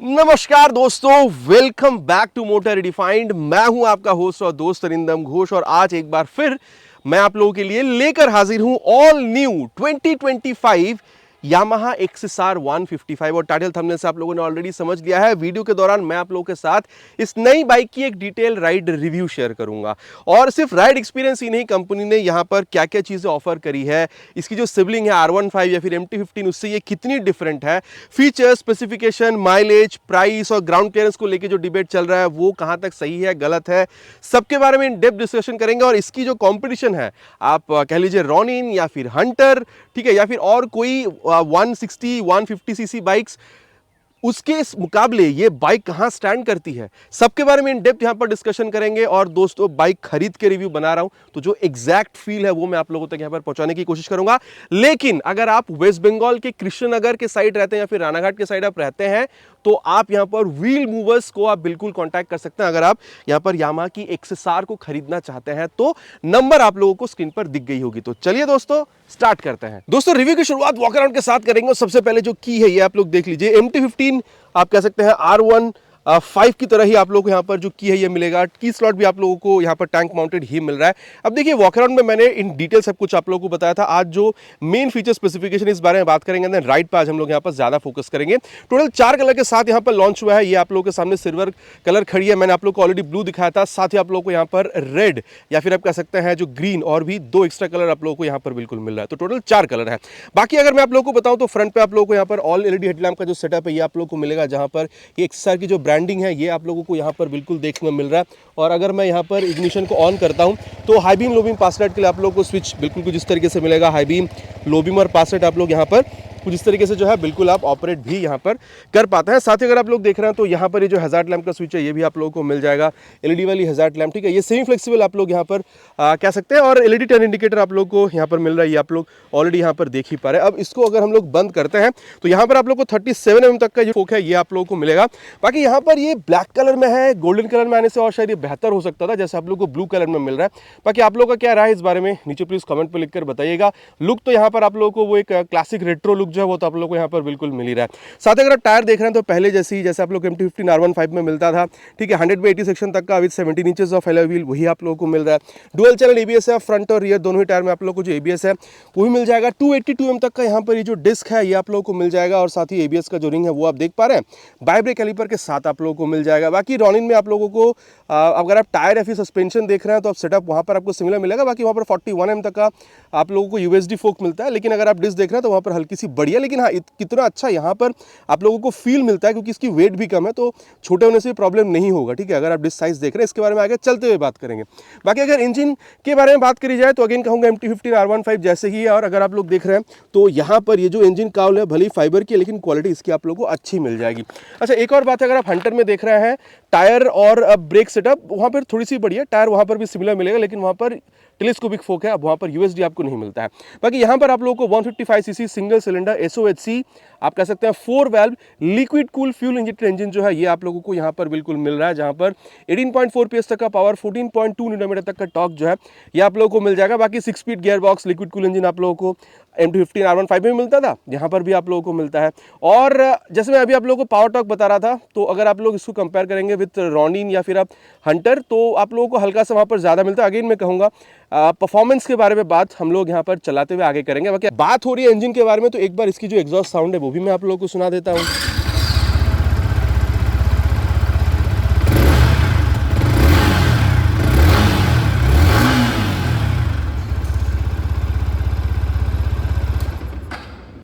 नमस्कार दोस्तों, welcome back to motor redefined. मैं हूं आपका होस्ट और दोस्त अरिंदम घोष और आज एक बार फिर मैं आप लोगों के लिए लेकर हाजिर हूं ऑल न्यू 2025 यामाहा XSR 155 और टाइटल थंबनेल से आप लोगों ने ऑलरेडी समझ लिया है। वीडियो के दौरान मैं आप लोगों के साथ इस नई बाइक की एक डिटेल राइड रिव्यू शेयर करूंगा और सिर्फ राइड एक्सपीरियंस ही नहीं, कंपनी ने यहां पर क्या क्या चीजें ऑफर करी है, इसकी जो सिबलिंग है R15 या फिर MT15 उससे ये कितनी डिफरेंट है, फीचर स्पेसिफिकेशन, माइलेज, प्राइस और ग्राउंड क्लियरेंस को लेकर जो डिबेट चल रहा है वो कहां तक सही है, गलत है, सबके बारे में इन डेप्थ डिस्कशन करेंगे। और इसकी जो कंपटीशन है, आप कह लीजिए रॉनिन या फिर हंटर, ठीक है, या फिर और कोई 160 150 सीसी बाइक्स, उसके इस मुकाबले ये बाइक कहां स्टैंड करती है, सबके बारे में इन डेप्थ यहां पर डिस्कशन करेंगे। और दोस्तों, बाइक खरीद के रिव्यू बना रहा हूं तो जो एग्जैक्ट फील है वो मैं आप लोगों तक यहां पर पहुंचाने की कोशिश करूंगा। लेकिन अगर आप वेस्ट बंगाल के कृष्णनगर के साइड रहते हैं या फिर रानाघाट के साइड आप रहते हैं तो आप यहां पर व्हील मूवर्स को आप बिल्कुल कांटेक्ट कर सकते हैं। अगर आप यहां पर यामाहा की XSR को खरीदना चाहते हैं तो नंबर आप लोगों को स्क्रीन पर दिख गई होगी। तो चलिए दोस्तों, स्टार्ट करते हैं। दोस्तों, रिव्यू की शुरुआत वॉक अराउंड के साथ करेंगे और सबसे पहले जो की है ये आप लोग देख लीजिए। MT15 आप कह सकते हैं R15 की तरह ही आप लोगों को यहाँ पर जो की है ये मिलेगा। की स्लॉट भी आप लोगों को यहाँ पर टैंक माउंटेड ही मिल रहा है। अब देखिए, वॉक अराउंड में मैंने इन डिटेल सब कुछ आप लोगों को बताया था। आज जो मेन फीचर स्पेसिफिकेशन इस बारे में बात करेंगे, देन राइड पे आज हम लोग यहाँ पर ज्यादा फोकस करेंगे। टोटल 4 कलर के साथ यहाँ पर लॉन्च हुआ है। ये आप लोगों के सामने सिल्वर कलर खड़ी है, मैंने आप लोग को ऑलरेडी ब्लू दिखाया था, साथ ही आप लोगों को यहाँ पर रेड या फिर आप कह सकते हैं जो ग्रीन और भी 2 एक्स्ट्रा कलर आप लोगों को यहाँ पर बिल्कुल मिल रहा है। तो टोटल 4 कलर है। बाकी अगर मैं आप लोगों को बताऊं तो फ्रंट पे आप लोगों को यहाँ पर ऑल LED हेडलैम्प का जो सेटअप है ये आप लोगों को मिलेगा, जहां पर ये XSR की जो ब्रांडिंग है ये आप लोगों को यहाँ पर बिल्कुल देखने में मिल रहा है। और अगर मैं यहाँ पर इग्निशन को ऑन करता हूँ तो हाई बीम लो बीम पास लाइट के लिए आप लोगों को स्विच बिल्कुल कुछ इस तरीके से मिलेगा। हाई बीम, लो बीम और पास लाइट आप लोग यहाँ पर कुछ इस तरीके से जो है बिल्कुल आप ऑपरेट भी यहाँ पर कर पाते हैं। साथ ही अगर आप लोग देख रहे हैं तो यहाँ पर ये जो हैजार्ड लैंप का स्विच है ये भी आप लोगों को मिल जाएगा। LED वाली हैजार्ड लैंप, ठीक है, ये सेमी फ्लेक्सिबल आप लोग यहाँ पर कह सकते हैं। और LED टर्न इंडिकेटर आप लोग को यहाँ पर मिल रहा है, ये आप लोग ऑलरेडी यहाँ पर देख ही पा रहे हैं। अब इसको अगर हम लोग बंद करते हैं तो यहाँ पर आप लोग को 37 mm तक का जो फोक है ये आप लोगों को मिलेगा। बाकी यहाँ पर ये ब्लैक कलर में है, गोल्डन कलर में आने से और शायद ये बेहतर हो सकता था, जैसे आप लोग को ब्लू कलर में मिल रहा है। बाकी आप लोग का क्या राय है इस बारे में नीचे प्लीज कमेंट पर लिखकर बताइएगा। लुक तो यहाँ पर आप लोगों को वो एक क्लासिक रेट्रो लुक जो है वो तो आप लोग को यहाँ पर बिल्कुल मिल ही रहा है। साथ ही अगर आप टायर देख रहे हैं तो पहले जैसे आप लोग MT15 R15 में मिलता था, ठीक है, 100/80 सेक्शन तक का with 17 inches of alloy wheel, वही आप लोगों को मिल रहा है। डुअल चैनल ABS है, फ्रंट और रियर दोनों ही टायर में आप लोगों को जो ABS है वो भी मिल जाएगा। 282 mm तक का यहाँ पर ये जो डिस्क है ये आप लोगों को मिल जाएगा और साथ ही ABS का जो रिंग है वो आप देख पा रहे हैं, बाई ब्रेक कैलिपर के साथ आप लोगों को मिल जाएगा। बाकी रॉनिन में आप लोगों को अगर आप टायर या फिर सस्पेंशन देख रहे हैं तो आप सेटअप वहाँ पर आपको सिमिलर मिलेगा। बाकी वहाँ पर 41 mm तक का आप लोगों को USD फोक मिलता है, लेकिन अगर आप डिस्क देख रहे हैं तो वहाँ पर हल्की सी बड़ी है। लेकिन हाँ, कितना अच्छा यहाँ पर आप लोगों को फील मिलता है क्योंकि इसकी वेट भी कम है तो छोटे होने से प्रॉब्लम नहीं होगा, ठीक है, अगर आप डिस्क साइज देख रहे हैं। इसके बारे में आगे चलते हुए बात करेंगे। बाकी अगर इंजन के बारे में बात करी जाए तो अगेन कहूंगा MT15 R15 जैसे ही है। और अगर आप लोग देख रहे हैं तो यहाँ पर ये जो इंजन काउल है भले ही फाइबर की, लेकिन क्वालिटी इसकी आप लोगों को अच्छी मिल जाएगी। अच्छा, एक और बात है, अगर आप हंटर में देख रहे हैं टायर और ब्रेक सेटअप वहाँ पर थोड़ी सी बढ़िया, टायर वहाँ पर भी सिमिलर मिलेगा, लेकिन वहाँ पर टेलीस्कोपिक फोक है, अब वहाँ पर USD आपको नहीं मिलता है। बाकी यहाँ पर आप लोगों को 155 सीसी सिंगल सिलेंडर SOHC आप कह सकते हैं 4 valve liquid cool fuel injected engine जो है ये आप लोगों को यहाँ पर बिल्कुल मिल रहा है, जहाँ पर 18.4 PS तक का पावर, 14.2 Nm तक का टॉर्क जो है ये आप लोगों को मिल जाएगा। बाकी 6 speed gear box liquid cool engine आप लोगों को MT15 R15 में मिलता था, यहाँ पर भी आप लोगों को मिलता है। और जैसे मैं अभी आप लोगों को पावर टॉर्क बता रहा था, तो अगर आप लोग इसको कंपेयर करेंगे विद रॉनिन या फिर आप हंटर तो आप लोगों को हल्का सा वहाँ पर ज़्यादा मिलता है। अगेन मैं कहूँगा परफॉर्मेंस के बारे में बात हम लोग यहाँ पर चलाते हुए आगे करेंगे। बाकी बात हो रही है इंजन के बारे में तो एक बार इसकी जो एग्जॉस्ट साउंड है वो भी मैं आप लोगों को सुना देता हूँ।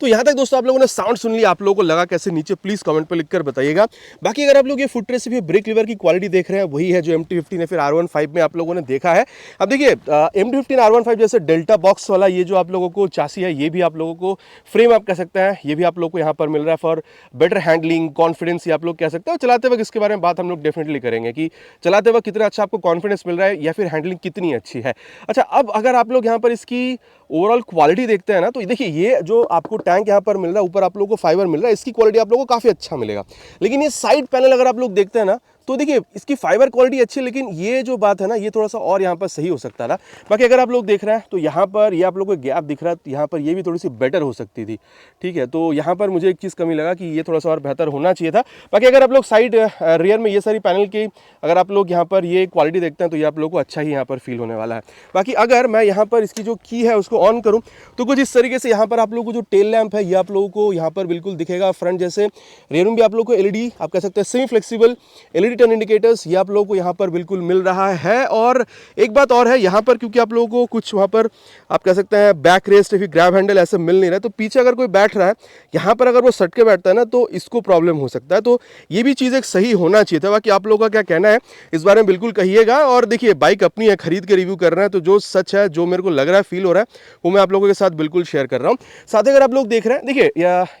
तो यहाँ तक दोस्तों आप लोगों ने साउंड सुन लिया, आप लोगों को लगा कैसे नीचे प्लीज कमेंट पर लिखकर बताइएगा। बाकी अगर आप लोग ये फुट रेस्ट भी ब्रेक लीवर की क्वालिटी देख रहे हैं वही है जो MT15 या फिर R15 में आप लोगों ने देखा है। अब देखिए MT15 R15 जैसे डेल्टा बॉक्स वाला ये जो आप लोगों को चासी है ये भी आप लोगों को फ्रेम आप कह सकते हैं ये भी आप लोग को यहाँ पर मिल रहा है फॉर बेटर हैंडलिंग कॉन्फिडेंस, ये आप लोग कह सकते हैं। चलाते वक्त इसके बारे में बात हम लोग डेफिनेटली करेंगे कि चलाते वक्त कितना अच्छा आपको कॉन्फिडेंस मिल रहा है या फिर हैंडलिंग कितनी अच्छी है। अच्छा, अब अगर आप लोग यहाँ पर इसकी ओवरऑल क्वालिटी देखते हैं ना तो देखिए ये जो आपको टैंक यहाँ पर मिल रहा है, ऊपर आप लोगों को फाइबर मिल रहा है, इसकी क्वालिटी आप लोगों को काफ़ी अच्छा मिलेगा। लेकिन ये साइड पैनल अगर आप लोग देखते हैं ना तो देखिए इसकी फाइबर क्वालिटी अच्छी है, लेकिन ये जो बात है ना, ये थोड़ा सा और यहाँ पर सही हो सकता था। बाकी अगर आप लोग देख रहे हैं तो यहाँ पर ये आप लोग को गैप दिख रहा है, तो यहाँ पर ये भी थोड़ी सी बेटर हो सकती थी। ठीक है, तो यहाँ पर मुझे एक चीज़ कमी लगा कि ये थोड़ा सा और बेहतर होना चाहिए था। बाकी अगर आप लोग साइड रियर में ये सारी पैनल की अगर आप लोग यहाँ पर ये क्वालिटी देखते हैं तो ये आप लोग को अच्छा ही यहाँ पर फील होने वाला है। बाकी अगर मैं यहाँ पर इसकी जो की है उसको ऑन करूँ तो कुछ इस तरीके से यहाँ पर आप लोगों को जो टेल लैंप है ये आप लोगों को यहाँ पर बिल्कुल दिखेगा फ्रंट जैसे। रियर में भी आप लोगों को एलईडी आप कह सकते हैं semi flexible LED turn indicators ये आप लोगों को यहाँ पर बिल्कुल मिल रहा है। और एक बात और है यहाँ पर, क्योंकि आप लोगों को कुछ वहाँ पर आप कह सकते हैं बैक रेस्ट या फिर ग्रैब हैंडल ऐसे मिल नहीं रहा है, तो पीछे अगर कोई बैठ रहा है यहाँ पर अगर वो सट के बैठता है ना तो इसको प्रॉब्लम हो सकता है। तो ये भी चीज़ एक सही होना चाहिए था। बाकी आप लोगों का क्या कहना है इस बारे में बिल्कुल कहिएगा। और देखिए बाइक अपनी है, खरीद के रिव्यू कर रहे हैं, तो जो सच है जो मेरे को लग रहा है फील हो रहा है वो मैं आप लोगों के साथ बिल्कुल शेयर कर रहा हूँ। साथ ही अगर आप लोग देख रहे हैं देखिए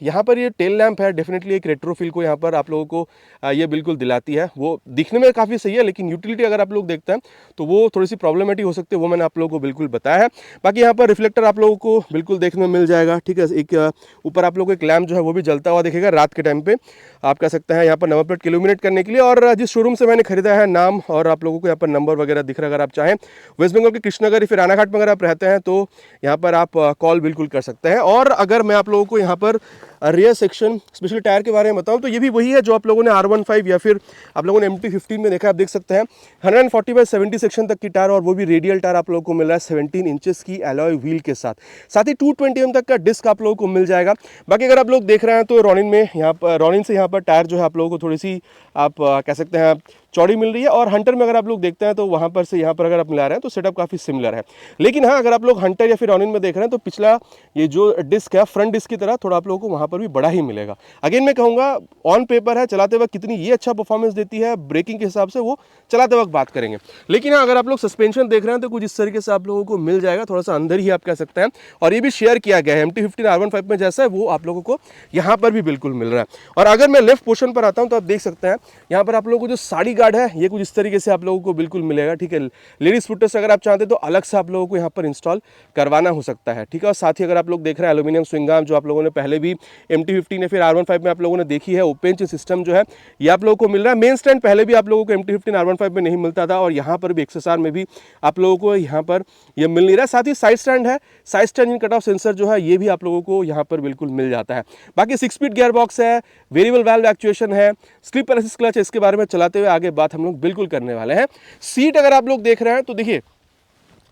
यहाँ पर ये टेल लैंप है, डेफिनेटली एक रेट्रो फील को यहाँ पर आप लोगों को ये बिल्कुल दिलाती है। वो दिखने में काफ़ी सही है, लेकिन यूटिलिटी अगर आप लोग देखते हैं तो वो थोड़ी सी प्रॉब्लमेटिक हो सकती है, वो मैंने आप लोगों को बिल्कुल बताया है। बाकी यहाँ पर रिफ्लेक्टर आप लोगों को बिल्कुल देखने में मिल जाएगा। ठीक है, एक ऊपर आप लोगों को एक लैम्प जो है वो भी जलता हुआ दिखेगा रात के टाइम पे, आप कह सकते हैं यहाँ पर नंबर प्लेट को इल्यूमिनेट करने के लिए। और जिस शोरूम से मैंने खरीदा है नाम और आप लोगों को यहाँ पर नंबर वगैरह दिख रहा है, अगर आप चाहें वेस्ट बंगाल के कृष्णनगर या फिर रानाघाट में अगर आप रहते हैं तो यहाँ पर आप कॉल बिल्कुल कर सकते हैं। और अगर मैं आप लोगों को यहाँ पर रियर सेक्शन स्पेशली टायर के बारे में बताऊं तो ये भी वही है जो आप लोगों ने R15 या फिर आप लोगों ने MT15 में देखा। आप देख सकते हैं 140/70 सेक्शन तक की टायर, और वो भी रेडियल टायर आप लोगों को मिल रहा है 17 इंचेस की एलॉय व्हील के साथ। साथ ही 220 mm तक का डिस्क आप लोगों को मिल जाएगा। बाकी अगर आप लोग देख रहे हैं तो रॉनिन में यहाँ पर रॉनिन से यहाँ पर टायर जो है आप लोगों को थोड़ी सी आप कह सकते हैं चौड़ी मिल रही है। और हंटर में अगर आप लोग देखते हैं तो वहाँ पर से यहाँ पर अगर आप मिला रहे हैं तो सेटअप काफ़ी सिमिलर है। लेकिन हाँ, अगर आप लोग हंटर या फिर रॉनिन में देख रहे हैं तो पिछला ये जो डिस्क है फ्रंट डिस्क की तरह थोड़ा आप लोगों को वहाँ पर भी बड़ा ही मिलेगा। अगेन मैं कहूँगा ऑन पेपर है, चलाते वक्त कितनी ये अच्छा परफॉर्मेंस देती है ब्रेकिंग के हिसाब से वो चलाते वक्त बात करेंगे। लेकिन हाँ, अगर आप लोग सस्पेंशन देख रहे हैं तो कुछ इस तरीके से आप लोगों को मिल जाएगा, थोड़ा सा अंदर ही आप कह सकते हैं। और ये भी शेयर किया गया है MT15 R15 में जैसा है वो आप लोगों को यहाँ पर भी बिल्कुल मिल रहा है। और अगर मैं लेफ्ट पोर्शन पर आता हूँ तो आप देख सकते हैं यहाँ पर आप लोगों को जो साड़ी गार्ड है ये कुछ इस तरीके से आप लोगों को बिल्कुल मिलेगा। ठीक है, लेडीज फुटर्स अगर आप चाहते हैं तो अलग से आप लोगों को यहाँ पर इंस्टॉल करवाना हो सकता है। ठीक है, और साथ ही अगर आप लोग देख रहे हैं एल्यूमिनियम स्विंग आर्म जो आप लोगों ने पहले भी MT15 या फिर R15 में आप लोगों ने देखी है, ओपन चेन सिस्टम जो है ये आप लोगों को मिल रहा है। मेन स्टैंड पहले भी आप लोगों को MT15 R15 में नहीं मिलता था, और यहाँ पर भी XSR में भी आप लोगों को यहाँ पर ये मिल नहीं रहा है। साथ ही साइड स्टैंड है, side stand in cut off sensor जो है ये भी आप लोगों को यहाँ पर बिल्कुल मिल जाता है। बाकी 6 स्पीड गियर बॉक्स है, वेरिएबल वाल्व एक्चुएशन है, स्लिप असिस्ट क्लच है, इसके बारे में चलाते हुए आगे बात हम लोग बिल्कुल करने वाले हैं। सीट अगर आप लोग देख रहे हैं तो देखिए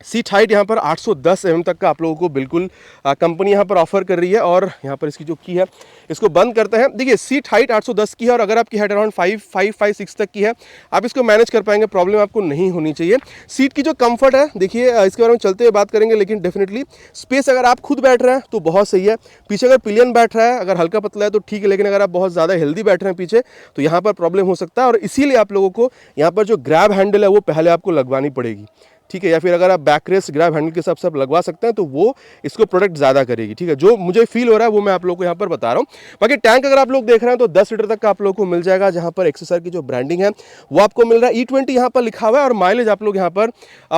सीट हाइट यहाँ पर 810 mm तक का आप लोगों को बिल्कुल कंपनी यहाँ पर ऑफर कर रही है। और यहाँ पर इसकी जो की है इसको बंद करते हैं। देखिए सीट हाइट 810 की है, और अगर आपकी हाइट अराउंड 5.6 तक की है आप इसको मैनेज कर पाएंगे, प्रॉब्लम आपको नहीं होनी चाहिए। सीट की जो कंफर्ट है देखिए इसके बारे में चलते हुए बात करेंगे, लेकिन डेफिनेटली स्पेस अगर आप खुद बैठ रहे हैं तो बहुत सही है। पीछे अगर पिलियन बैठ रहा है, अगर हल्का पतला है तो ठीक है, लेकिन अगर आप बहुत ज़्यादा हेल्दी बैठ रहे हैं पीछे तो यहाँ पर प्रॉब्लम हो सकता है। और इसीलिए आप लोगों को यहाँ पर जो ग्रैब हैंडल है वो पहले आपको लगवानी पड़ेगी। ठीक है, या फिर अगर आप बैक रेस्ट ग्रैब हैंडल के हिसाब से आप लगवा सकते हैं तो वो इसको प्रोडक्ट ज़्यादा करेगी। ठीक है, जो मुझे फील हो रहा है वो मैं आप लोगों को यहाँ पर बता रहा हूँ। बाकी टैंक अगर आप लोग देख रहे हैं तो 10 लीटर तक का आप लोगों को मिल जाएगा, जहाँ पर XSR की जो ब्रांडिंग है वो आपको मिल रहा है। E20 यहाँ पर लिखा हुआ है, और माइलेज आप लोग यहाँ पर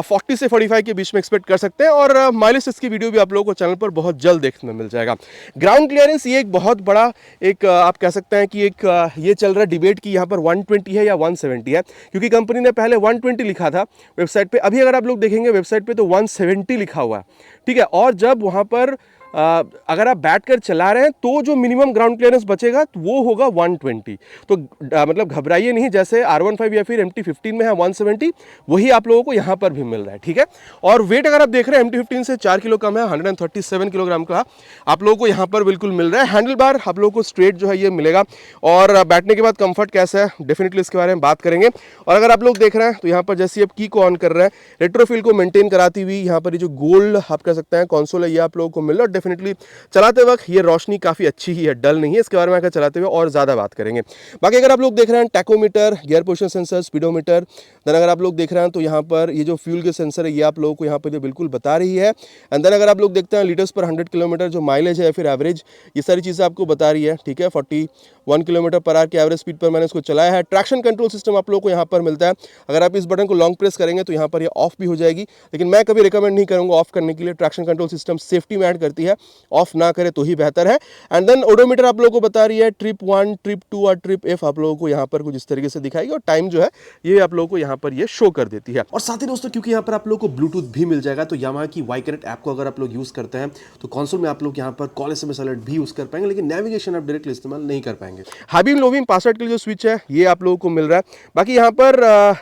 40 से 45 के बीच में एक्सपेक्ट कर सकते हैं। और माइलेज इसकी वीडियो भी आप लोगों को चैनल पर बहुत जल्द देखने में मिल जाएगा। ग्राउंड क्लियरेंस ये एक बहुत बड़ा एक आप कह सकते हैं कि एक ये चल रहा है डिबेट की यहाँ पर 120 है या 170 है, क्योंकि कंपनी ने पहले 120 लिखा था वेबसाइट पे, अभी अगर आप लोग देखेंगे वेबसाइट पे तो 170 लिखा हुआ है। ठीक है, और जब वहां पर अगर आप बैठकर चला रहे हैं तो जो मिनिमम ग्राउंड क्लियरेंस बचेगा तो वो होगा 120। तो मतलब घबराइए नहीं, जैसे R15 या फिर MT15 में है 170, वही आप लोगों को यहाँ पर भी मिल रहा है। ठीक है, और वेट अगर आप देख रहे हैं MT15 से 4 किलो कम है, 137 किलोग्राम का आप लोगों को यहाँ पर बिल्कुल मिल रहा है। हैंडल बार आप लोगों को स्ट्रेट जो है ये मिलेगा। और बैठने के बाद कंफर्ट कैसा है डेफिनेटली इसके बारे में बात करेंगे। और अगर आप लोग देख रहे हैं तो यहाँ पर जैसे आप की को ऑन कर रहे हैं, रेट्रोफिल को मेंटेन कराती हुई यहाँ पर ये जो गोल्ड आप कह सकते हैं कंसोल है ये आप लोगों को मिल रहा है। डेफिनेटली चलाते वक्त ये रोशनी काफ़ी अच्छी ही है, डल नहीं है। इसके बारे में अगर चलाते हुए और ज़्यादा बात करेंगे। बाकी अगर आप लोग देख रहे हैं tachometer, gear position sensor, speedometer, then अगर आप लोग देख रहे हैं तो यहाँ पर ये जो फ्यूल के सेंसर है ये आप लोगों को यहाँ पर बिल्कुल बता रही है। एंड देन अगर आप लोग देखते हैं लीटर्स पर 100 किलोमीटर जो माइलेज है या फिर एवरेज, ये सारी चीज़ें आपको बता रही है। ठीक है, 41 किलोमीटर पर आवर की एवरेज स्पीड पर मैंने इसको चलाया है। ट्रैक्शन कंट्रोल सिस्टम आप लोगों को यहाँ पर मिलता है। अगर आप इस बटन को लॉन्ग प्रेस करेंगे तो यहाँ पर ये ऑफ भी हो जाएगी, लेकिन मैं कभी रिकमेंड नहीं करूँगा ऑफ करने के लिए। ट्रैक्शन कंट्रोल सिस्टम सेफ्टी में ऐड करती है। है, ऑफ ना करे तो ही बेहतर है। एंड देन ओडोमीटर आप लोगों को बता रही है ट्रिप 1, ट्रिप 2 और ट्रिप F आप लोगों को यहाँ पर कुछ इस तरीके से दिखाएगी और टाइम जो है ये आप लोगों को यहाँ पर ये शो कर देती है। और साथ ही दोस्तों क्योंकि यहाँ पर आप लोगों को ब्लूटूथ भी मिल जाएगा, तो यामाहा की वाई कनेक्ट ऐप को अगर आप लोग यूज करते हैं तो कंसोल में आप लोग यहाँ पर कॉल SMS अलर्ट भी यूज कर पाएंगे, लेकिन नेविगेशन आप डायरेक्टली इस्तेमाल नहीं कर पाएंगे। High beam low beam password के लिए जो स्विच है ये आप लोगों को मिल रहा है। बाकी यहाँ पर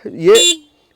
ये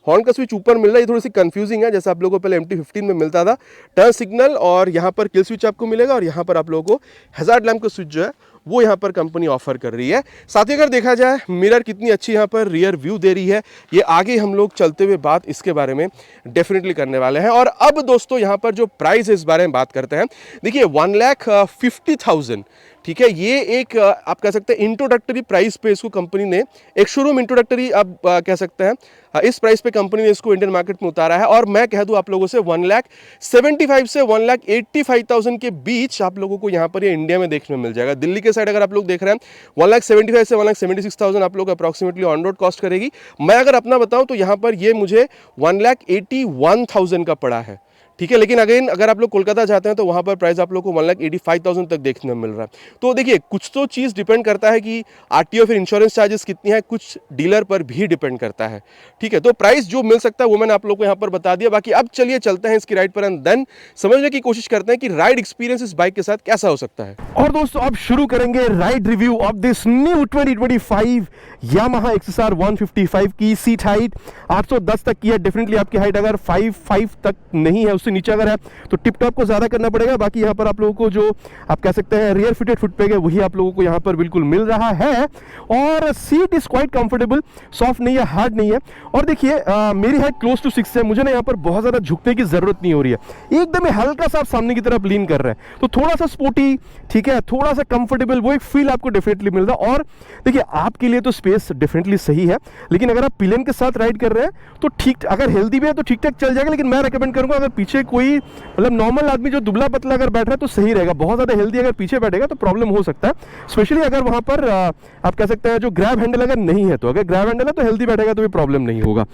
हॉर्न का स्विच ऊपर मिल रहा है, ये थोड़ी सी कंफ्यूजिंग है, जैसे आप लोगों को पहले MT-15 में मिलता था। टर्न सिग्नल और यहाँ पर किल स्विच आपको मिलेगा और यहाँ पर आप लोगों को हैजार्ड लैम्प का स्विच जो है वो यहाँ पर कंपनी ऑफर कर रही है। साथ ही अगर देखा जाए मिरर कितनी अच्छी यहाँ पर रियर व्यू दे रही है, ये आगे हम लोग चलते हुए बात इसके बारे में डेफिनेटली करने वाले हैं। और अब दोस्तों यहाँ पर जो प्राइस है इस बारे में बात करते हैं। देखिए 1,50,000, ठीक है, ये एक आप कह सकते हैं इंट्रोडक्टरी प्राइस पे इसको कंपनी ने, एक शोरूम इंट्रोडक्टरी आप कह सकते हैं, इस प्राइस पे कंपनी ने इसको इंडियन मार्केट में उतारा है। और मैं कह दूं आप लोगों से 1,75,000 से 1,85,000 के बीच आप लोगों को यहाँ पर ये इंडिया में देखने में मिल जाएगा। दिल्ली के साइड अगर आप लोग देख रहे हैं 1,75,000 से 1,76,000 आप लोग अप्रॉक्सीमेटली ऑन रोड कॉस्ट करेगी। मैं अगर अपना बताऊं तो यहाँ पर ये मुझे 1,81,000 का पड़ा है, ठीक है। लेकिन अगेन अगर आप लोग कोलकाता जाते हैं तो वहाँ पर प्राइस आप लोग को 1,85,000 तक देखने में मिल रहा है। तो देखिए कुछ तो चीज़ डिपेंड करता है कि RTO फिर इंश्योरेंस चार्जेस कितनी है, कुछ डीलर पर भी डिपेंड करता है, ठीक है। तो प्राइस जो मिल सकता है वो मैंने आप लोग को यहाँ पर बता दिया। बाकी अब चलिए चलते हैं इसकी राइड पर एंड देन समझने की कोशिश करते हैं कि राइड एक्सपीरियंस इस बाइक के साथ कैसा हो सकता है। और दोस्तों अब शुरू करेंगे ride review of this new 2025 Yamaha XSR 155 की सीट हाइट 810 तक की है। डेफिनेटली आपकी हाइट अगर 5'5" तक नहीं है, उससे नीचे अगर है तो टिप टॉप को ज्यादा करना पड़ेगा। बाकी यहाँ पर आप लोगों को जो आप कह सकते हैं रियर फिटेड फुट पैग है वही आप लोगों को यहाँ पर बिल्कुल मिल रहा है। और seat is quite comfortable, soft नहीं है, हार्ड नहीं है। और देखिए मेरी हाइट क्लोज टू 6 है, मुझे ना यहाँ पर बहुत ज्यादा झुकने की जरूरत नहीं हो रही है, एकदम हल्का सा आप सामने की तरफ लीन कर रहे हैं, तो थोड़ा सा स्पोर्टी, ठीक है, थोड़ा सा कंफर्टेबल, वो एक फील आपको डेफिनेटली मिल रहा है। और देखिए आपके लिए तो स्पेस डेफिनेटली सही है, लेकिन अगर आप पिलियन के साथ राइड कर रहे हैं तो ठीक, अगर हेल्दी भी है तो ठीक ठाक चल जाएगा। लेकिन मैं रेकमेंड करूंगा अगर पीछे कोई मतलब नॉर्मल आदमी जो दुबला पतला अगर बैठ रहा है तो सही रहेगा। बहुत ज्यादा हेल्दी अगर पीछे बैठेगा तो प्रॉब्लम हो सकता है, स्पेशली अगर वहां पर आप कह सकते हैं जो ग्रैब हैंडल अगर नहीं है, तो अगर ग्रैब हैंडल है तो हेल्दी बैठेगा तो भी प्रॉब्लम नहीं होगा।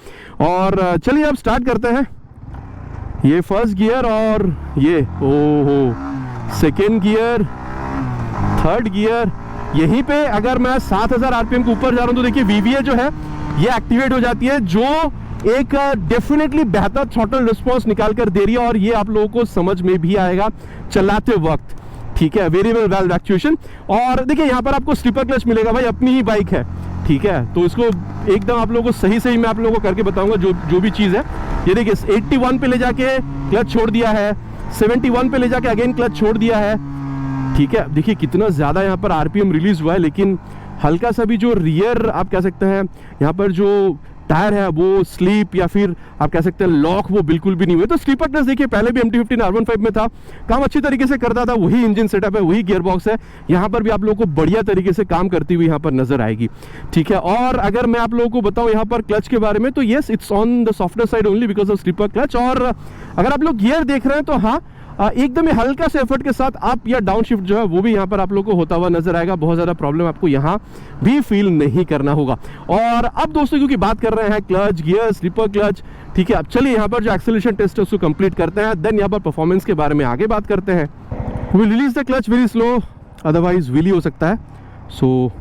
और चलिए अब स्टार्ट करते हैं। ये फर्स्ट गियर और ये ओहो सेकेंड गियर, थर्ड गियर, यहीं पे अगर मैं 7,000 RPM के ऊपर जा रहा हूं तो देखिए VVA जो है ये एक्टिवेट हो जाती है, जो एक डेफिनेटली बेहतर थ्रॉटल रिस्पॉन्स निकाल कर दे रही है। और ये आप लोगों को समझ में भी आएगा चलाते वक्त, ठीक है, वेरिएबल वाल्व एक्चुएशन। और देखिए यहाँ पर आपको स्लीपर क्लच मिलेगा, भाई अपनी ही बाइक है, ठीक है, तो इसको एकदम आप लोगों को सही मैं आप लोगों को करके बताऊंगा जो भी चीज़ है। ये देखिए 81 पे ले जाके क्लच छोड़ दिया है, 71 पे ले जाके अगेन क्लच छोड़ दिया है, ठीक है। देखिए कितना ज़्यादा यहाँ पर RPM रिलीज हुआ है, लेकिन हल्का सा भी जो रियर आप कह सकते हैं यहाँ पर जो टायर है वो स्लीप या फिर आप कह सकते हैं लॉक वो बिल्कुल भी नहीं हुए। तो स्लीपर क्लच देखिए पहले भी MT-15 R15 में था, काम अच्छी तरीके से करता था, वही इंजन सेटअप है, वही गियर बॉक्स है, यहाँ पर भी आप लोगों को बढ़िया तरीके से काम करती हुई यहाँ पर नजर आएगी, ठीक है। और अगर मैं आप लोगों को बताऊं यहाँ पर क्लच के बारे में तो yes it's on the software side only because of slipper clutch. और अगर आप लोग गियर देख रहे हैं तो हाँ एकदम ही हल्का से एफर्ट के साथ अप या डाउन शिफ्ट जो है वो भी यहाँ पर आप लोगों को होता हुआ नजर आएगा। बहुत ज़्यादा प्रॉब्लम आपको यहाँ भी फील नहीं करना होगा। और अब दोस्तों क्योंकि बात कर रहे हैं क्लच, गियर, स्लीपर क्लच, ठीक है, अब चलिए यहाँ पर जो एक्सेलरेशन टेस्ट है उसको कंप्लीट करते हैं, देन यहाँ पर परफॉर्मेंस के बारे में आगे बात करते हैं। Will release the clutch very slow, otherwise wheelie हो सकता है। सो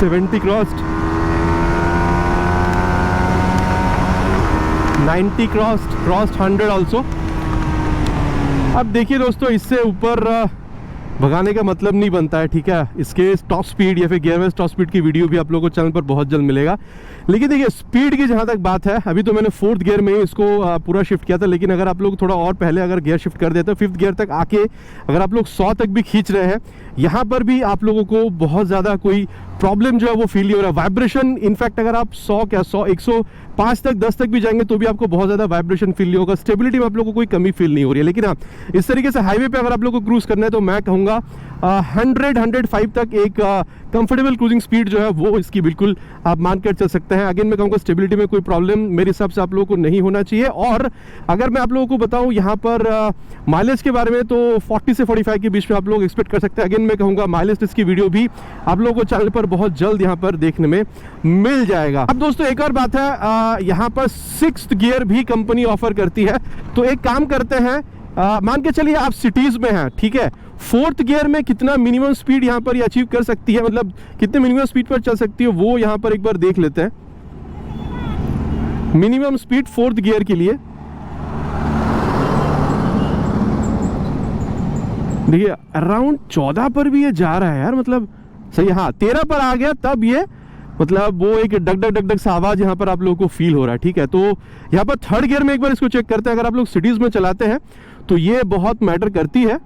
70 क्रॉस्ड, 90 क्रॉस्ड 100 ऑल्सो। अब देखिए दोस्तों इससे ऊपर भगाने का मतलब नहीं बनता है, ठीक है। इसके टॉप स्पीड या फिर गियरलेस टॉप स्पीड की वीडियो भी आप लोगों को चैनल पर बहुत जल्द मिलेगा। लेकिन देखिए स्पीड की जहाँ तक बात है, अभी तो मैंने 4th गियर में ही इसको पूरा शिफ्ट किया था, लेकिन अगर आप लोग थोड़ा और पहले अगर गियर शिफ्ट कर देते 5th गियर तक आके अगर आप लोग 100 तक भी खींच रहे हैं, यहाँ पर भी आप लोगों को बहुत ज़्यादा कोई प्रॉब्लम जो है वो फील नहीं हो रहा है। वाइब्रेशन इनफैक्ट अगर आप 105 तक 10 तक भी जाएंगे तो भी आपको बहुत ज़्यादा वाइब्रेशन फील नहीं होगा। स्टेबिलिटी में आप लोगों को कोई कमी फील नहीं हो रही है। लेकिन हाँ, इस तरीके से हाईवे पे अगर आप लोग को क्रूज करना है तो मैं कहूँगा कहूँगा 100-105 तक एक कंफर्टेबल क्रूजिंग स्पीड जो है वो इसकी बिल्कुल आप मानकर चल सकते हैं। अगेन मैं कहूँगा स्टेबिलिटी में कोई प्रॉब्लम मेरे हिसाब से आप लोगों को नहीं होना चाहिए। और अगर मैं आप लोगों को बताऊँ यहाँ पर माइलेज के बारे में, तो 40 से 45 के बीच में आप लोग एक्सपेक्ट कर सकते हैं। अगेन मैं कहूँगा माइलेज टेस्ट की वीडियो भी आप लोगों को चैनल पर बहुत जल्द यहाँ पर देखने में मिल जाएगा। अब दोस्तों एक और बात है, यहाँ पर 6th गियर भी कंपनी ऑफर करती है। तो एक काम करते हैं, मान के चलिए आप सिटीज में हैं, ठीक है, 4th गियर में कितना मिनिमम स्पीड यहाँ पर ये अचीव कर सकती है, मतलब कितने मिनिमम स्पीड पर चल सकती है, वो यहाँ पर एक बार देख लेते हैं। मिनिमम स्पीड 4th गियर के लिए देखिए अराउंड 14 पर भी ये जा रहा है यार, मतलब सही। हाँ 13 पर आ गया तब ये, मतलब वो एक डग डग डग डग सा आवाज यहाँ पर आप लोगों को फील हो रहा है, ठीक है। तो यहाँ पर 3rd गियर में एक बार इसको चेक करते हैं। अगर आप लोग सिटीज में चलाते हैं तो ये बहुत मैटर करती है।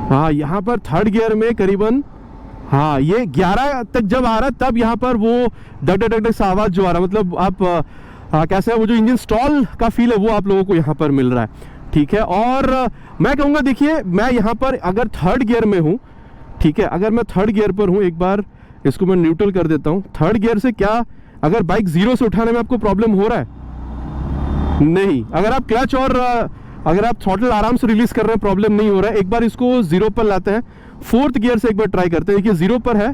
हाँ यहाँ पर 3rd गियर में करीबन, हाँ ये 11 तक जब आ रहा है तब यहाँ पर वो डग डग डग डग सा आवाज जो आ रहा है, मतलब आप कैसे है वो जो इंजन स्टॉल का फील है वो आप लोगों को यहाँ पर मिल रहा है, ठीक है। और मैं कहूँगा देखिए मैं यहाँ पर अगर 3rd गियर में हूँ, ठीक है, अगर मैं 3rd गियर पर हूँ, एक बार इसको मैं न्यूट्रल कर देता हूँ। 3rd गियर से क्या अगर बाइक 0 से उठाने में आपको प्रॉब्लम हो रहा है? नहीं। अगर आप क्लच और अगर आप थ्रॉटल आराम से रिलीज कर रहे हैं, प्रॉब्लम नहीं हो रहा है। एक बार इसको 0 पर लाते हैं, 4th गियर से एक बार ट्राई करते हैं। देखिए 0 पर है,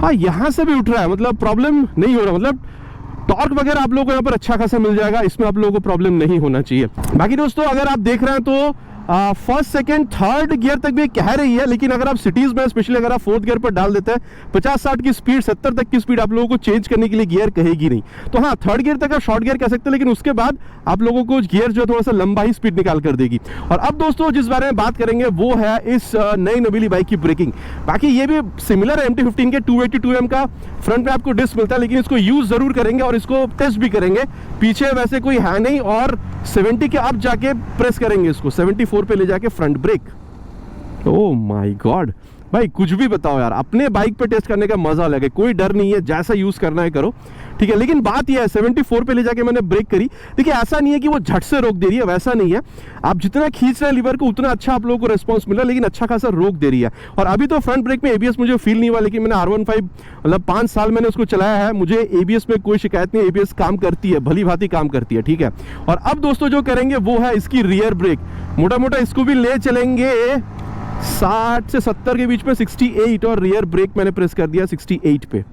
हाँ यहाँ से भी उठ रहा है, मतलब प्रॉब्लम नहीं हो रहा, मतलब टॉर्क वगैरह आप लोगों को यहाँ पर अच्छा खासा मिल जाएगा, इसमें आप लोगों को प्रॉब्लम नहीं होना चाहिए। बाकी दोस्तों अगर आप देख रहे हैं तो 1st, 2nd, 3rd गियर तक भी कह रही है, लेकिन अगर आप सिटीज में स्पेशली अगर आप 4th गियर पर डाल देते हैं, 50-60 की स्पीड, 70 तक की स्पीड आप लोगों को चेंज करने के लिए गियर कहेगी नहीं। तो हाँ 3rd गियर तक आप शॉर्ट गियर कह सकते हैं, लेकिन उसके बाद आप लोगों को गियर जो है थोड़ा सा लंबा ही स्पीड निकाल कर देगी। और अब दोस्तों जिस बारे में बात करेंगे वो है इस नई नबीली बाइक की ब्रेकिंग। बाकी ये भी सिमिलर है MT-15 के 282mm का फ्रंट में आपको डिस्क मिलता है, लेकिन इसको यूज जरूर करेंगे और इसको टेस्ट भी करेंगे। पीछे वैसे कोई है नहीं, और 70 के अब जाके प्रेस करेंगे इसको, 74 पे ले जाके front brake. Oh my God भाई, कुछ भी बताओ यार, अपने बाइक पे टेस्ट करने का मजा अलग है, कोई डर नहीं है, जैसा यूज करना है करो, ठीक है। लेकिन बात यह है 74 पे ले जाके मैंने ब्रेक करी, देखिए ऐसा नहीं है कि वो झट से रोक दे रही है, वैसा नहीं है। आप जितना खींच रहे हैं लीवर को उतना अच्छा आप लोगों को रिस्पांस मिल रहा है, लेकिन अच्छा खासा रोक दे रही है। और अभी तो फ्रंट ब्रेक में ABS मुझे फील नहीं हुआ, लेकिन मैंने R15 मतलब 5 साल मैंने उसको चलाया है, मुझे ABS में कोई शिकायत नहीं, ABS काम करती है, भली भांति काम करती है, ठीक है। और अब दोस्तों जो करेंगे वो है इसकी रियर ब्रेक। मोटा मोटा इसको भी ले चलेंगे 60 से 70 के बीच में, 68, और रियर ब्रेक मैंने प्रेस कर दिया 68 पे।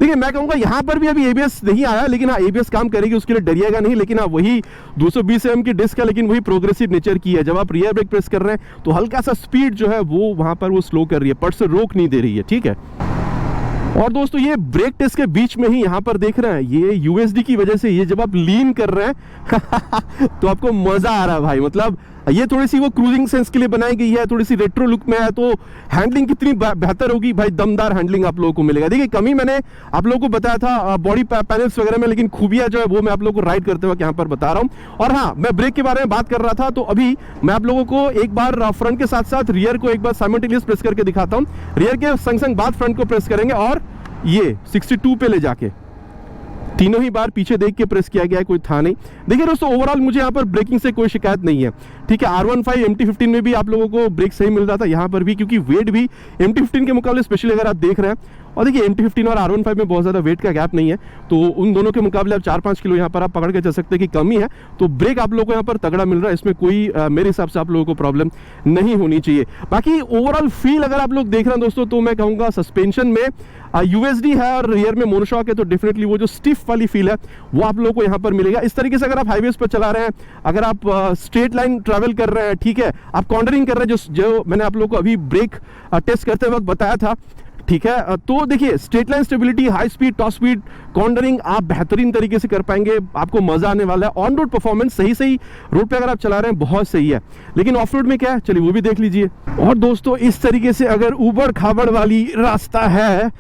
देखिए मैं कहूँगा यहाँ पर भी अभी ABS नहीं आया, लेकिन हाँ ABS काम करेगी, उसके लिए डरिएगा नहीं। लेकिन हाँ वही 220 mm की डिस्क है, लेकिन वही प्रोग्रेसिव नेचर की है। जब आप रियर ब्रेक प्रेस कर रहे हैं तो हल्का सा स्पीड जो है वो वहाँ पर वो स्लो कर रही है, पट से रोक नहीं दे रही है, ठीक है। और दोस्तों ये ब्रेक टेस्ट के बीच में ही यहाँ पर देख रहे हैं, ये USD की वजह से ये जब आप लीन कर रहे हैं तो आपको मजा आ रहा है भाई, मतलब ये थोड़ी सी वो क्रूजिंग सेंस के लिए बनाई गई है, थोड़ी सी रेट्रो लुक में है, तो हैंडलिंग कितनी बेहतर होगी भाई, दमदार हैंडलिंग आप लोगों को मिलेगा। देखिए कमी मैंने आप लोगों को बताया था बॉडी पैनल्स वगैरह में, लेकिन खूबियां जो है वो मैं आप लोगों को राइड करते वक्त यहाँ पर बता रहा हूँ। और हाँ मैं ब्रेक के बारे में बात कर रहा था, तो अभी मैं आप लोगों को एक बार फ्रंट के साथ साथ रियर को एक बार साइमल्टेनियस प्रेस करके दिखाता हूँ। रियर के संग संग बाद फ्रंट को प्रेस करेंगे, और ये 62 पे ले जाके तीनों ही बार पीछे देख के प्रेस किया गया है, कोई था नहीं। देखिए दोस्तों ओवरऑल मुझे यहाँ पर ब्रेकिंग से कोई शिकायत नहीं है, ठीक है। R15 MT-15 में भी आप लोगों को ब्रेक सही मिल रहा था, यहाँ पर भी, क्योंकि वेट भी MT-15 के मुकाबले स्पेशली अगर आप देख रहे हैं, और देखिए MT-15 और R15 में बहुत ज़्यादा वेट का गैप नहीं है, तो उन दोनों के मुकाबले आप 4-5 किलो यहाँ पर आप पकड़ के चल सकते हैं कि कमी है, तो ब्रेक आप लोगों को यहाँ पर तगड़ा मिल रहा है, इसमें कोई मेरे हिसाब से आप लोगों को प्रॉब्लम नहीं होनी चाहिए। बाकी ओवरऑल फील अगर आप लोग देख रहे हैं दोस्तों, तो मैं कहूँगा सस्पेंशन में USD है और रियर में मोनोशॉक है, तो डेफिनेटली वो जो स्टिफ वाली फील है वो आप लोगों को यहाँ पर मिलेगा। इस तरीके से अगर आप हाईवेज पर चला रहे हैं, अगर आप स्ट्रेट लाइन ट्रैवल कर रहे हैं, ठीक है, आप कॉर्नरिंग कर रहे हैं, जो मैंने आप लोगों को अभी ब्रेक टेस्ट करते वक्त बताया था, ठीक है, तो देखिए straight line stability, high speed, top speed, cornering आप बेहतरीन तरीके से कर पाएंगे, आपको मजा आने वाला है। ऑन रोड परफॉर्मेंस सही रोड पे अगर आप चला रहे हैं बहुत सही है, लेकिन ऑफ रोड में क्या है चलिए वो भी देख लीजिए। और दोस्तों इस तरीके से अगर ऊबड़ खाबड़ वाली रास्ता है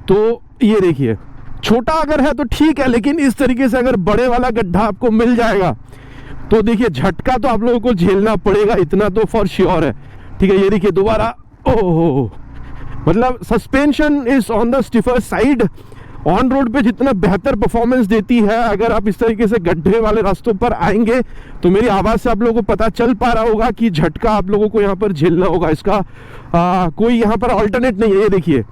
तो ये देखिए, छोटा अगर है तो ठीक है, लेकिन इस तरीके से अगर बड़े वाला गड्ढा आपको मिल जाएगा तो देखिए झटका तो आप लोगों को झेलना पड़ेगा, इतना तो फॉर श्योर है, ठीक है। ये देखिए दोबारा, ओह मतलब suspension is on the stiffer side, on road पे जितना बेहतर परफॉर्मेंस देती है, अगर आप इस तरीके से गड्ढे वाले रास्तों पर आएंगे तो मेरी आवाज़ से आप लोगों को पता चल पा रहा होगा कि झटका आप लोगों को यहाँ पर झेलना होगा। इसका कोई यहाँ पर ऑल्टरनेट नहीं है। ये देखिए,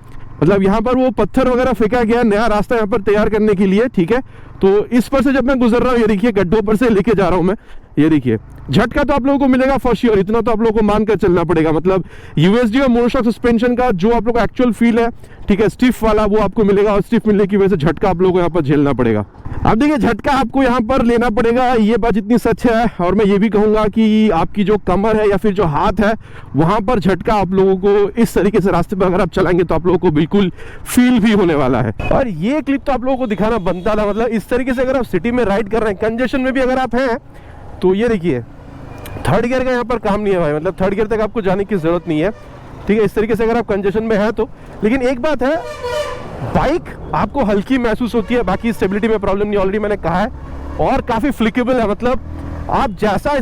मतलब यहाँ पर वो पत्थर वगैरह फेंका गया नया रास्ता यहाँ पर तैयार करने के लिए, ठीक है। तो इस पर से जब मैं गुजर रहा हूँ, ये देखिए गड्ढों पर से लेके जा रहा हूँ मैं, ये देखिए झटका तो आप लोगों को मिलेगा फॉर श्योर, इतना तो आप लोगों को मान कर चलना पड़ेगा। मतलब यूएसडी और मोनोशॉक सस्पेंशन का जो आप लोगों को एक्चुअल फील है, ठीक है, स्टिफ वाला, वो आपको मिलेगा और स्टिफ मिलने की वजह से झटका आप लोगों को यहाँ पर झेलना पड़ेगा। अब देखिए झटका आपको यहाँ पर लेना पड़ेगा, ये बात इतनी सच है। और मैं ये भी कहूँगा कि आपकी जो कमर है या फिर जो हाथ है, वहाँ पर झटका आप लोगों को इस तरीके से रास्ते पर अगर आप चलाएंगे तो आप लोगों को बिल्कुल फील भी होने वाला है। और ये क्लिप तो आप लोगों को दिखाना बनता था। मतलब इस तरीके से अगर आप सिटी में राइड कर रहे हैं, कंजेशन में भी अगर आप हैं, तो ये देखिए थर्ड गियर का यहाँ पर काम नहीं है भाई। मतलब थर्ड गियर तक आपको जाने की जरूरत नहीं है, ठीक है, इस तरीके से अगर आप कंजेशन में हैं तो। लेकिन एक बात है, बाइक आपको हल्की महसूस होती है, बाकी स्टेबिलिटी में प्रॉब्लम नहीं, ऑलरेडी मैंने कहा है, और काफ़ी फ्लिकेबल है। मतलब आप जैसा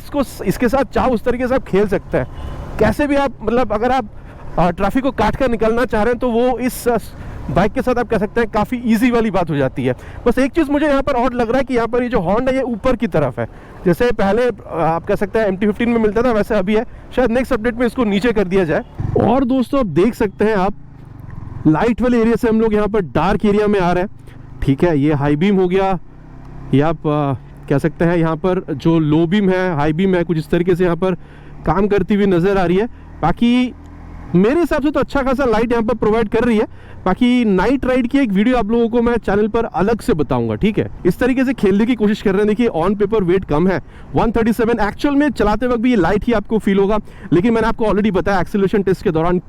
इसके साथ चाहो उस तरीके से आप खेल सकते हैं, कैसे भी आप, मतलब अगर आप ट्रैफिक को काट कर निकलना चाह रहे हैं तो वो इस बाइक के साथ आप कह सकते हैं काफ़ी इजी वाली बात हो जाती है। बस एक चीज़ मुझे यहाँ पर और लग रहा है कि यहाँ पर ये जो हॉर्न है ये ऊपर की तरफ है, जैसे पहले आप कह सकते हैं MT-15 में मिलता था वैसे अभी है, शायद नेक्स्ट अपडेट में इसको नीचे कर दिया जाए। और दोस्तों आप देख सकते हैं, आप लाइट वाले एरिया से हम लोग यहाँ पर डार्क एरिया में आ रहे हैं, ठीक है। ये हाई बीम हो गया, ये आप कह सकते हैं यहाँ पर जो लो बीम है, हाई बीम है, कुछ इस तरीके से यहाँ पर काम करती हुई नज़र आ रही है। बाकी मेरे हिसाब से तो अच्छा खासा लाइट यहाँ पर प्रोवाइड कर रही है। बाकी नाइट राइड की एक वीडियो आप लोगों को मैं चैनल पर अलग से बताऊंगा, ठीक है। इस तरीके से खेलने की कोशिश कर रहे हैं। देखिए ऑन पेपर वेट कम है 137, एक्चुअल में चलाते वक्त भी ये लाइट ही आपको फील होगा। लेकिन मैंने आपको ऑलरेडी बताया एक्सेलरेशन टेस्ट के दौरान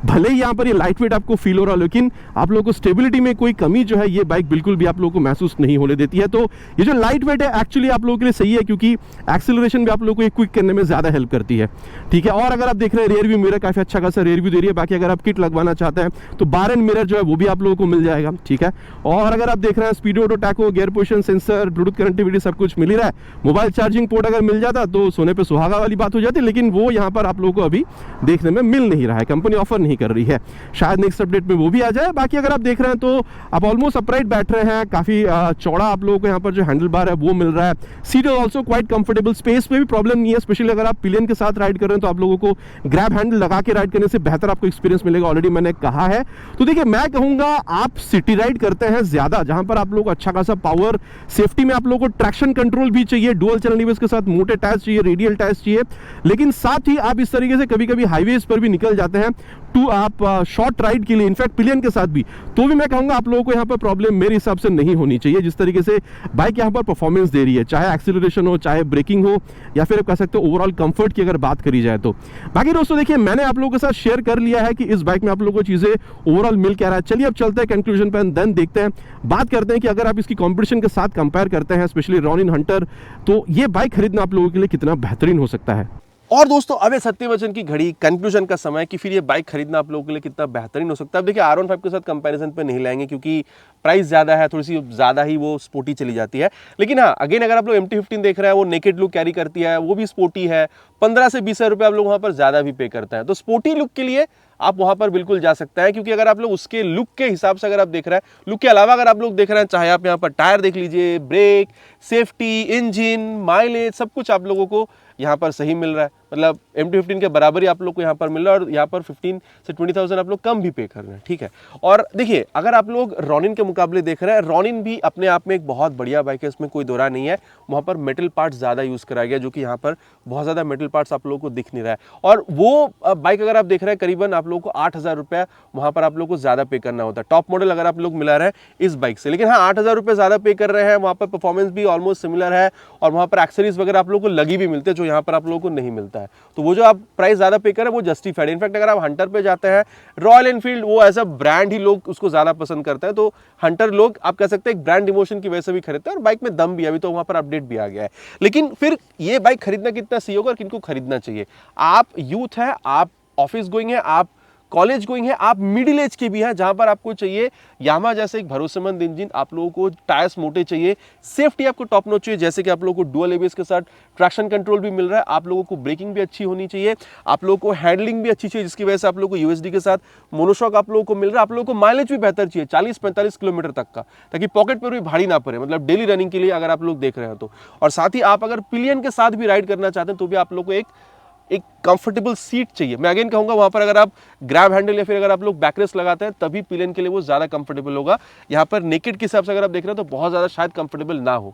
भले ही यहाँ पर ये लाइट वेट आपको फील हो रहा है, लेकिन आप लोगों को स्टेबिलिटी में कोई कमी जो है ये बाइक बिल्कुल भी आप लोगों को महसूस नहीं होने देती है। तो ये जो लाइट वेट है एक्चुअली आप लोगों के लिए सही है, क्योंकि एक्सेलरेशन भी आप लोगों को ये क्विक करने में ज़्यादा हेल्प करती है, ठीक है। और अगर आप देख रहे हैं रियर व्यू मिरर काफ़ी अच्छा खासा रियर व्यू दे रही है। बाकी अगर आप किट लगवाना चाहते हैं तो बार एंड मिरर जो है वो भी आप लोगों को मिल जाएगा, ठीक है। और अगर आप देख रहे हैं speedo auto tacho, gear position sensor, Bluetooth connectivity सब कुछ मिल ही रहा है। मोबाइल चार्जिंग पोर्ट अगर मिल जाता तो सोने पे सुहागा वाली बात हो जाती, लेकिन वो यहाँ पर आप लोगों को अभी देखने में मिल नहीं रहा है, कंपनी ऑफर नहीं कर रही है। शायद नेक्स्ट अपडेट में वो भी आ जाए। बाकी अगर आप देख रहे हैं तो आप ऑलमोस्ट अपराइट बैठ रहे हैं, काफ़ी चौड़ा आप लोगों को यहाँ पर जो हैंडल बार है वो मिल रहा है। Seat is also quite comfortable, space में भी प्रॉब्लम नहीं है। स्पेशली अगर आप पिलियन के साथ राइड कर रहे हैं तो आप लोगों को ग्रैब हैंडल लगा के राइड करने से बेहतर आपको एक्सपीरियंस मिलेगा, ऑलरेडी मैंने कहा है। तो देखिए मैं कहूँगा आप सिटी राइड करते हैं ज़्यादा, जहाँ पर आप लोग को अच्छा खासा पावर, सेफ्टी में आप लोगों को ट्रैक्शन कंट्रोल भी चाहिए, डुअल चैनल लीवर्स के साथ मोटे टायर्स चाहिए, रेडियल टायर्स चाहिए। लेकिन साथ ही आप इस तरीके से कभी कभी हाईवेज पर भी निकल जाते हैं टू आप शॉर्ट राइड के लिए, इनफैक्ट पिलियन के साथ भी, तो भी मैं कहूँगा आप लोगों को यहाँ पर प्रॉब्लम मेरे हिसाब से नहीं होनी चाहिए। जिस तरीके से बाइक यहाँ पर परफॉर्मेंस दे रही है, चाहे एक्सीलरेशन हो, चाहे ब्रेकिंग हो, या फिर आप कह सकते हो ओवरऑल कंफर्ट की अगर बात करी जाए तो। बाकी दोस्तों देखिए मैंने आप लोगों के साथ शेयर कर लिया है कि इस बाइक में आप लोगों को चीज़ें ओवरऑल मिल क्या रहा है। चलिए अब चलते हैं कंक्लूजन पर, देन देखते हैं, बात करते हैं कि अगर आप इसकी कॉम्पिटिशन के साथ कंपेयर करते हैं, स्पेशली रॉनिन हंटर, तो ये बाइक खरीदना आप लोगों के लिए कितना बेहतरीन हो सकता है। और दोस्तों अब है सत्यवचन की घड़ी, कंक्लूजन का समय कि फिर ये बाइक खरीदना आप लोगों के लिए कितना बेहतरीन हो सकता है। अब देखिए R15 के साथ कंपैरिजन पे नहीं लाएंगे क्योंकि प्राइस ज़्यादा है, थोड़ी सी ज़्यादा ही वो स्पोर्टी चली जाती है। लेकिन हाँ अगेन अगर आप लोग MT-15 देख रहे हैं, वो नेकेड लुक कैरी करती है, वो भी स्पोर्टी है, 15 से 20 रुपये आप लोग वहाँ पर ज़्यादा भी पे करते हैं। तो स्पोर्टी लुक के लिए आप वहाँ पर बिल्कुल जा सकते हैं, क्योंकि अगर आप लोग उसके लुक के हिसाब से अगर आप देख रहे हैं, लुक के अलावा अगर आप लोग देख रहे हैं, चाहे आप यहाँ पर टायर देख लीजिए, ब्रेक, सेफ्टी, इंजन, माइलेज, सब कुछ आप लोगों को यहाँ पर सही मिल रहा है। मतलब MT-15 के बराबर ही आप लोग को यहाँ पर मिल रहा है, और यहाँ पर 15 से 20,000 आप लोग कम भी पे कर रहे हैं, ठीक है। और देखिए अगर आप लोग रॉनिन के मुकाबले देख रहे हैं, रॉनिन भी अपने आप में एक बहुत बढ़िया बाइक है, इसमें कोई दो राय नहीं है। वहाँ पर मेटल पार्ट्स ज़्यादा यूज़ कराया गया, जो कि यहाँ पर बहुत ज़्यादा मेटल पार्ट्स आप लोगों को दिख नहीं रहा है। और वो बाइक अगर आप देख रहे हैं करीबन आप लोगों को 8,000 रुपये वहाँ पर आप लोग को ज़्यादा पे करना होता है, टॉप मॉडल अगर आप लोग मिला रहे हैं इस बाइक से। लेकिन हाँ 8,000 रुपये ज़्यादा पे कर रहे हैं, वहाँ पर परफॉर्मेंस भी ऑलमोस्ट सिमिलर है, और वहाँ पर एक्सेसरीज वगैरह आप लोगों को लगी भी मिलते हैं, जो यहाँ पर आप लोगों को नहीं मिलता है। तो वो जो आप प्राइस ज़्यादा पे करें वो जस्टिफाइड। इनफैक्ट अगर आप हंटर पे जाते हैं, रॉयल एनफील्ड वो एज अ ब्रांड ही लोग उसको ज़्यादा पसंद करते हैं, तो हंटर लोग आप कह सकते हैं एक ब्रांड इमोशन की वजह से भी खरीदते हैं, और बाइक में दम भी, अभी तो वहाँ पर अपडेट भी आ गया है। लेकिन फिर ये बाइक खरीदना कितना सही होगा और किनको खरीदना चाहिए? आप यूथ है, आप ऑफिस गोइंग है, आप कॉलेज गोइंग है, आप मिडिल एज के भी हैं, जहां पर आपको चाहिए यामा जैसे एक भरोसेमंद इंजन, आप लोगों को टायर्स मोटे चाहिए, सेफ्टी आपको टॉप नॉच चाहिए, जैसे कि आप लोगों को डुअल एबीएस के साथ ट्रैक्शन कंट्रोल भी मिल रहा है, आप लोगों को ब्रेकिंग भी अच्छी होनी चाहिए, आप लोगों को हैंडलिंग भी अच्छी चाहिए, जिसकी वजह से आप लोगों को यूएसडी के साथ मोनोशॉक आप लोगों को मिल रहा है, आप लोगों को माइलेज भी बेहतर चाहिए 40-45 किलोमीटर तक का, ताकि पॉकेट पर भी भारी ना पड़े, मतलब डेली रनिंग के लिए अगर आप लोग देख रहे हो तो। और साथ ही आप अगर पिलियन के साथ भी राइड करना चाहते हैं तो भी आप लोग को एक कंफर्टेबल सीट चाहिए। मैं अगेन कहूंगा वहां पर अगर आप ग्रैब हैंडल या फिर अगर आप लोग बैकरेस्ट लगाते हैं तभी पिलियन के लिए वो ज्यादा कंफर्टेबल होगा। यहाँ पर नेकेड के हिसाब से अगर आप देख रहे हो तो बहुत ज्यादा शायद कंफर्टेबल ना हो,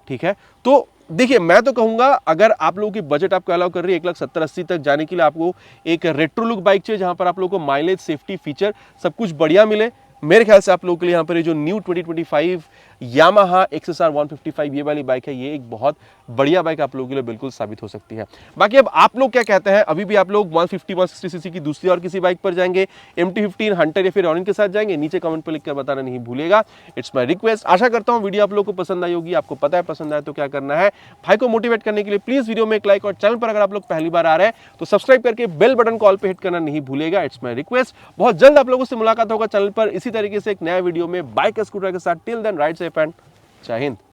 ठीक है। तो देखिए मैं तो कहूंगा अगर आप लोगों की बजट आपको अलाउ कर रही है 1,70,80 तक जाने के लिए, आपको एक रेट्रो लुक बाइक चाहिए जहां पर आप लोगों को माइलेज, सेफ्टी, फीचर सब कुछ बढ़िया मिले, मेरे ख्याल से आप लोगों के लिए यहाँ पर ये जो न्यू 2025 यामाहा XSR 155 ये वाली बाइक है, ये एक बहुत बढ़िया बाइक आप लोगों के लिए बिल्कुल साबित हो सकती है। बाकी अब आप लोग क्या कहते हैं, अभी भी आप लोग 150-160 सीसी की दूसरी और किसी बाइक पर जाएंगे, MT-15, हंटर या फिर ऑरेंज के साथ जाएंगे, नीचे कमेंट पर लिखकर बताना नहीं भूलिएगा, इट्स माय रिक्वेस्ट। आशा करता हूँ वीडियो आप लोगों को पसंद आई होगी। आपको पता है पसंद आए तो क्या करना है, भाई को मोटिवेट करने के लिए प्लीज वीडियो में एक लाइक, और चैनल पर अगर आप लोग पहली बार आ रहे हैं तो सब्सक्राइब करके बेल बटन कॉल पे हिट करना नहीं भूलिएगा, इट्स माय रिक्वेस्ट। बहुत जल्द आप लोगों से मुलाकात होगा चैनल पर इसी तरीके से एक नया वीडियो में बाइक स्कूटर के साथ। Till then ride safe and जय हिंद।